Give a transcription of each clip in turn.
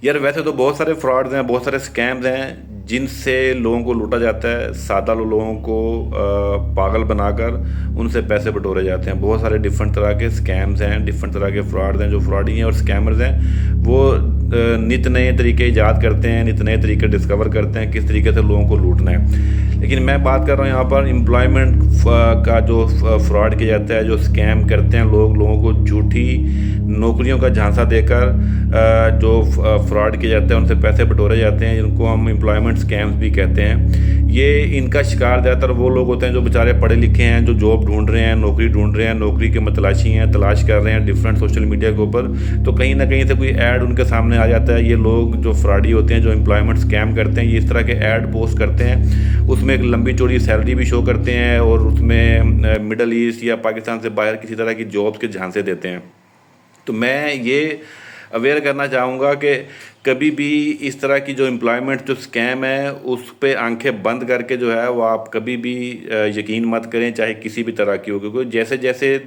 یار ویسے تو بہت سارے فراڈز ہیں، بہت سارے اسکیمز ہیں جن سے لوگوں کو لوٹا جاتا ہے، سادہ لوگوں کو پاگل بنا کر ان سے پیسے بٹورے جاتے ہیں۔ بہت سارے ڈفرنٹ طرح کے اسکیمز ہیں، ڈفرنٹ طرح کے فراڈز ہیں۔ جو فراڈی ہیں اور اسکیمرز ہیں وہ نت نئے طریقے ایجاد کرتے ہیں، نت نئے طریقے ڈسکور کرتے ہیں کس طریقے سے لوگوں کو لوٹنا ہے۔ لیکن میں بات کر رہا ہوں یہاں پر امپلائمنٹ کا جو فراڈ کیا جاتا ہے، جو اسکیم کرتے ہیں لوگوں کو جھوٹی نوکریوں کا جھانسا دے کر جو فراڈ کیا جاتا ہے، ان سے پیسے بٹورے جاتے ہیں، جن کو ہم امپلائمنٹ اسکیمز بھی کہتے ہیں۔ یہ ان کا شکار زیادہ تر وہ لوگ ہوتے ہیں جو بیچارے پڑھے لکھے ہیں، جو جاب ڈھونڈ رہے ہیں، نوکری ڈھونڈ رہے ہیں، نوکری کے متلاشی ہیں، تلاش کر رہے ہیں ڈفرینٹ سوشل میڈیا کے اوپر۔ تو کہیں نہ کہیں سے کوئی ایڈ ان کے سامنے آ جاتا ہے۔ یہ لوگ جو فراڈی ہوتے ہیں، جو امپلائمنٹ اسکیم کرتے ہیں، یہ اس طرح کے ایڈ پوسٹ کرتے ہیں، اس میں ایک لمبی چوڑی سیلری بھی شو کرتے ہیں، اور اس میں مڈل ایسٹ یا پاکستان سے باہر کسی طرح کی جابس کے جھانسے دیتے ہیں۔ تو میں یہ اویئر کرنا چاہوں گا کہ کبھی بھی اس طرح کی جو امپلائمنٹ جو اسکیم ہے اس پہ آنکھیں بند کر کے جو ہے وہ آپ کبھی بھی یقین مت کریں، چاہے کسی بھی طرح کی ہو، کیونکہ جیسے جیسے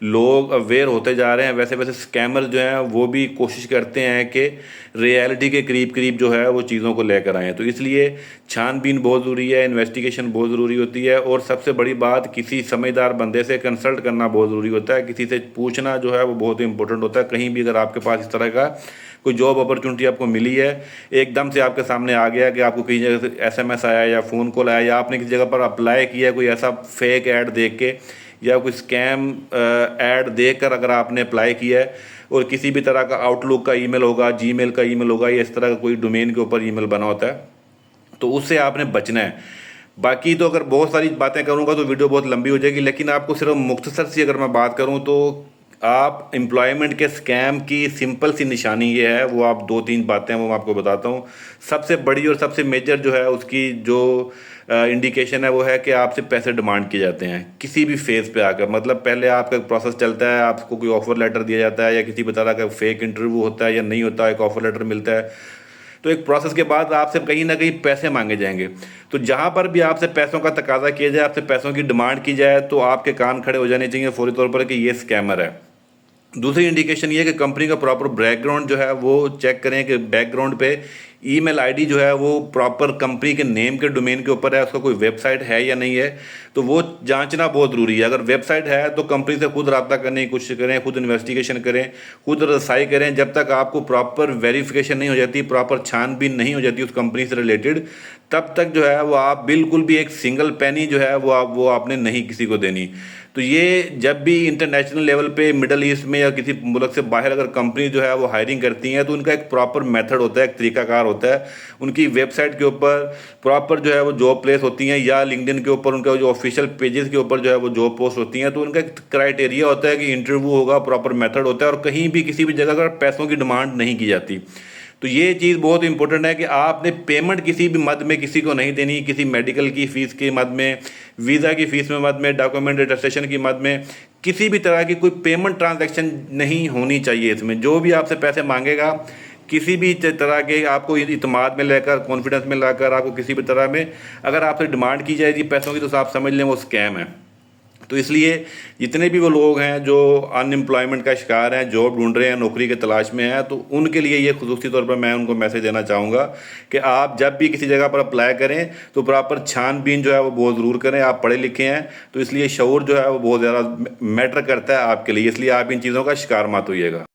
لوگ اویئر ہوتے جا رہے ہیں ویسے ویسے اسکیمر جو ہیں وہ بھی کوشش کرتے ہیں کہ ریئلٹی کے قریب قریب جو ہے وہ چیزوں کو لے کر آئیں۔ تو اس لیے چھان بین بہت ضروری ہے، انویسٹیگیشن بہت ضروری ہوتی ہے، اور سب سے بڑی بات کسی سمجھدار بندے سے کنسلٹ کرنا بہت ضروری ہوتا ہے، کسی سے پوچھنا جو ہے وہ بہت امپورٹنٹ ہوتا ہے۔ کہیں بھی اگر آپ کے پاس اس طرح کا کوئی جاب اپرچونٹی آپ کو ملی ہے، ایک دم سے آپ کے سامنے آ گیا کہ آپ کو کہیں جگہ سے ایس ایم ایس آیا یا فون کال آیا یا آپ نے کسی جگہ پر اپلائی کیا کوئی ایسا فیک ایڈ دیکھ کے یا کوئی اسکیم ایڈ دیکھ کر اگر آپ نے اپلائی کیا ہے، اور کسی بھی طرح کا آؤٹ لک کا ای میل ہوگا، جی میل کا ای میل ہوگا، یا اس طرح کا کوئی ڈومین کے اوپر ای میل بنا ہوتا ہے، تو اس سے آپ نے بچنا ہے۔ باقی تو اگر بہت ساری باتیں کروں گا تو ویڈیو بہت لمبی ہو جائے گی، لیکن آپ کو صرف مختصر سی اگر میں بات کروں تو آپ امپلائمنٹ کے اسکیم کی سمپل سی نشانی یہ ہے، وہ آپ 2-3 باتیں وہ میں آپ کو بتاتا ہوں۔ سب سے بڑی اور سب سے میجر جو ہے اس کی جو انڈیکیشن ہے وہ ہے کہ آپ سے پیسے ڈیمانڈ کیے جاتے ہیں کسی بھی فیز پہ آ کر۔ مطلب پہلے آپ کا پروسیس چلتا ہے، آپ کو کوئی آفر لیٹر دیا جاتا ہے یا کسی بھی طرح کا فیک انٹرویو ہوتا ہے یا نہیں ہوتا، ایک آفر لیٹر ملتا ہے، تو ایک پروسیس کے بعد آپ سے کہیں نہ کہیں پیسے مانگے جائیں گے۔ تو جہاں پر بھی آپ سے پیسوں کا تقاضا کیا جائے، آپ سے پیسوں کی ڈیمانڈ کی جائے، تو آپ کے کان کھڑے ہو جانے چاہیے فوری طور پر کہ یہ اسکیمر ہے۔ دوسری انڈیکیشن یہ ہے کہ کمپنی کا پراپر بیک گراؤنڈ جو ہے وہ چیک کریں کہ بیک گراؤنڈ پہ ای میل آئی ڈی جو ہے وہ پراپر کمپنی کے نیم کے ڈومین کے اوپر ہے، اس کا کوئی ویب سائٹ ہے یا نہیں ہے، تو وہ جانچنا بہت ضروری ہے۔ اگر ویب سائٹ ہے تو کمپنی سے خود رابطہ کرنے کی کوشش کریں، خود انویسٹیگیشن کریں، خود رسائی کریں۔ جب تک آپ کو پراپر ویریفیکیشن نہیں ہو جاتی، پراپر چھان بین نہیں ہو جاتی اس کمپنی سے ریلیٹڈ، تب تک جو ہے وہ آپ بالکل بھی ایک سنگل پینی جو ہے وہ آپ نے نہیں کسی کو دینی۔ تو یہ جب بھی انٹرنیشنل لیول پہ مڈل ایسٹ میں یا کسی ملک سے باہر اگر کمپنی جو ہے وہ ہائرنگ کرتی ہیں تو ان کا ایک پراپر میتھڈ ہوتا ہے، ایک طریقہ کار ہوتا ہے۔ ان کی ویب سائٹ کے اوپر پراپر جو ہے وہ جاب پلیس ہوتی ہیں، یا لنکڈن کے اوپر ان کا جو آفیشیل پیجز کے اوپر جو ہے وہ جاب پوسٹ ہوتی ہیں، تو ان کا ایک کرائٹیریا ہوتا ہے کہ انٹرویو ہوگا، پراپر میتھڈ ہوتا ہے، اور کہیں بھی کسی بھی جگہ پر پیسوں کی ڈیمانڈ نہیں کی جاتی۔ تو یہ چیز بہت امپورٹنٹ ہے کہ آپ نے پیمنٹ کسی بھی مد میں کسی کو نہیں دینی، کسی میڈیکل کی فیس کی مد میں، ویزا کی فیس میں مد میں، ڈاکومنٹ رجسٹریشن کی مد میں، کسی بھی طرح کی کوئی پیمنٹ ٹرانزیکشن نہیں ہونی چاہیے اس میں۔ جو بھی آپ سے پیسے مانگے گا کسی بھی طرح کے آپ کو اعتماد میں لے کر، کانفیڈنس میں لا کر، آپ کو کسی بھی طرح میں اگر آپ سے ڈیمانڈ کی جائے گی پیسوں کی، تو آپ سمجھ لیں وہ اسکیم ہے۔ تو اس لیے جتنے بھی وہ لوگ ہیں جو ان امپلائمنٹ کا شکار ہیں، جاب ڈھونڈ رہے ہیں، نوکری کے تلاش میں ہیں، تو ان کے لیے یہ خصوصی طور پر میں ان کو میسج دینا چاہوں گا کہ آپ جب بھی کسی جگہ پر اپلائی کریں تو پراپر چھان بین جو ہے وہ بہت ضرور کریں۔ آپ پڑھے لکھے ہیں تو اس لیے شعور جو ہے وہ بہت زیادہ میٹر کرتا ہے آپ کے لیے، اس لیے آپ ان چیزوں کا شکار مت ہوئیے گا۔